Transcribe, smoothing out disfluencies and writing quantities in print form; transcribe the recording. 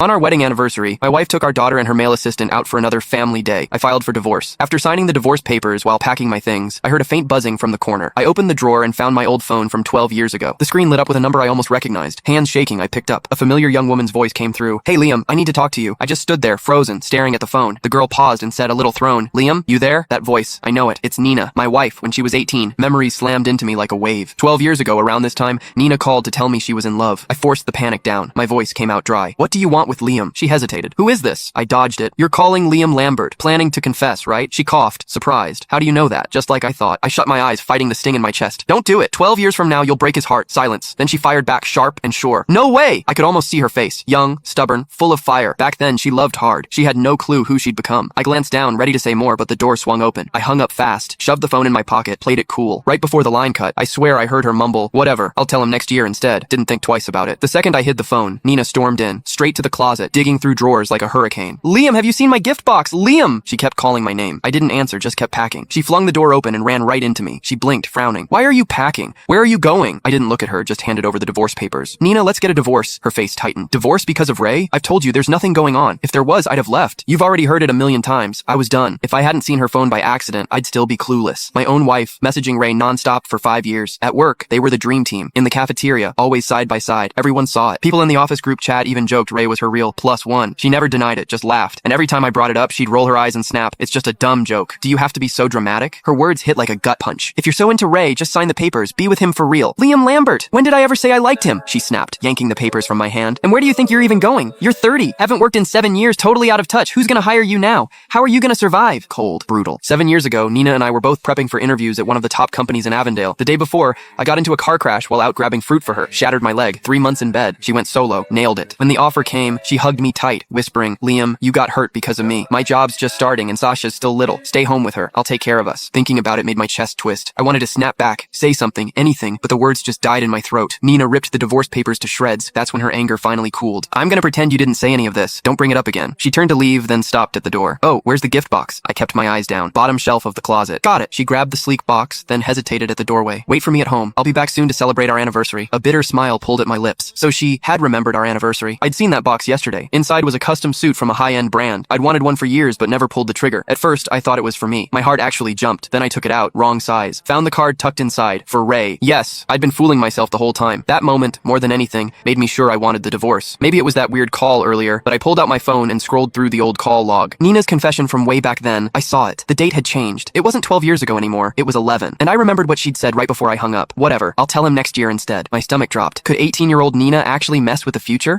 On our wedding anniversary, my wife took our daughter and her male assistant out for another family day. I filed for divorce. After signing the divorce papers while packing my things, I heard a faint buzzing from the corner. I opened the drawer and found my old phone from 12 years ago. The screen lit up with a number I almost recognized. Hands shaking, I picked up. A familiar young woman's voice came through. "Hey Liam, I need to talk to you." I just stood there, frozen, staring at the phone. The girl paused and said, a little thrown, "Liam, you there?" That voice, I know it. It's Nina, my wife, when she was 18. Memories slammed into me like a wave. 12 years ago, around this time, Nina called to tell me she was in love. I forced the panic down. My voice came out dry. "What do you want with Liam?" She hesitated. "Who is this?" I dodged it. "You're calling Liam Lambert. Planning to confess, right?" She coughed, surprised. "How do you know that?" Just like I thought. I shut my eyes, fighting the sting in my chest. "Don't do it. 12 years from now, you'll break his heart." Silence. Then she fired back, sharp and sure. "No way!" I could almost see her face. Young, stubborn, full of fire. Back then, she loved hard. She had no clue who she'd become. I glanced down, ready to say more, but the door swung open. I hung up fast, shoved the phone in my pocket, played it cool. Right before the line cut, I swear I heard her mumble, "Whatever, I'll tell him next year instead." Didn't think twice about it. The second I hid the phone, Nina stormed in, straight to the closet, digging through drawers like a hurricane. "Liam, have you seen my gift box? Liam!" She kept calling my name. I didn't answer, just kept packing. She flung the door open and ran right into me. She blinked, frowning. "Why are you packing? Where are you going?" I didn't look at her, just handed over the divorce papers. "Nina, let's get a divorce." Her face tightened. "Divorce because of Ray? I've told you there's nothing going on. If there was, I'd have left. You've already heard it a million times. I was done. If I hadn't seen her phone by accident, I'd still be clueless. My own wife, messaging Ray nonstop for 5 years. At work, they were the dream team. In the cafeteria, always side by side. Everyone saw it. People in the office group chat even joked Ray was her real +1. She never denied it, just laughed. And every time I brought it up, she'd roll her eyes and snap, "It's just a dumb joke. Do you have to be so dramatic?" Her words hit like a gut punch. "If you're so into Ray, just sign the papers. Be with him for real." "Liam Lambert! When did I ever say I liked him?" She snapped, yanking the papers from my hand. "And where do you think you're even going? You're 30. Haven't worked in 7 years, totally out of touch. Who's gonna hire you now? How are you gonna survive?" Cold, brutal. 7 years ago, Nina and I were both prepping for interviews at one of the top companies in Avondale. The day before, I got into a car crash while out grabbing fruit for her. Shattered my leg. 3 months in bed. She went solo. Nailed it. When the offer came, she hugged me tight, whispering, "Liam, you got hurt because of me. My job's just starting and Sasha's still little. Stay home with her. I'll take care of us." Thinking about it made my chest twist. I wanted to snap back, say something, anything, but the words just died in my throat. Nina ripped the divorce papers to shreds. That's when her anger finally cooled. "I'm gonna pretend you didn't say any of this. Don't bring it up again." She turned to leave, then stopped at the door. "Oh, where's the gift box?" I kept my eyes down. "Bottom shelf of the closet." "Got it." She grabbed the sleek box, then hesitated at the doorway. "Wait for me at home. I'll be back soon to celebrate our anniversary." A bitter smile pulled at my lips. So she had remembered our anniversary. I'd seen that box yesterday. Inside was a custom suit from a high-end brand. I'd wanted one for years, but never pulled the trigger. At first, I thought it was for me. My heart actually jumped. Then I took it out. Wrong size. Found the card tucked inside. For Ray. Yes, I'd been fooling myself the whole time. That moment, more than anything, made me sure I wanted the divorce. Maybe it was that weird call earlier, but I pulled out my phone and scrolled through the old call log. Nina's confession from way back then. I saw it. The date had changed. It wasn't 12 years ago anymore. It was 11. And I remembered what she'd said right before I hung up. "Whatever. I'll tell him next year instead." My stomach dropped. Could 18-year-old Nina actually mess with the future?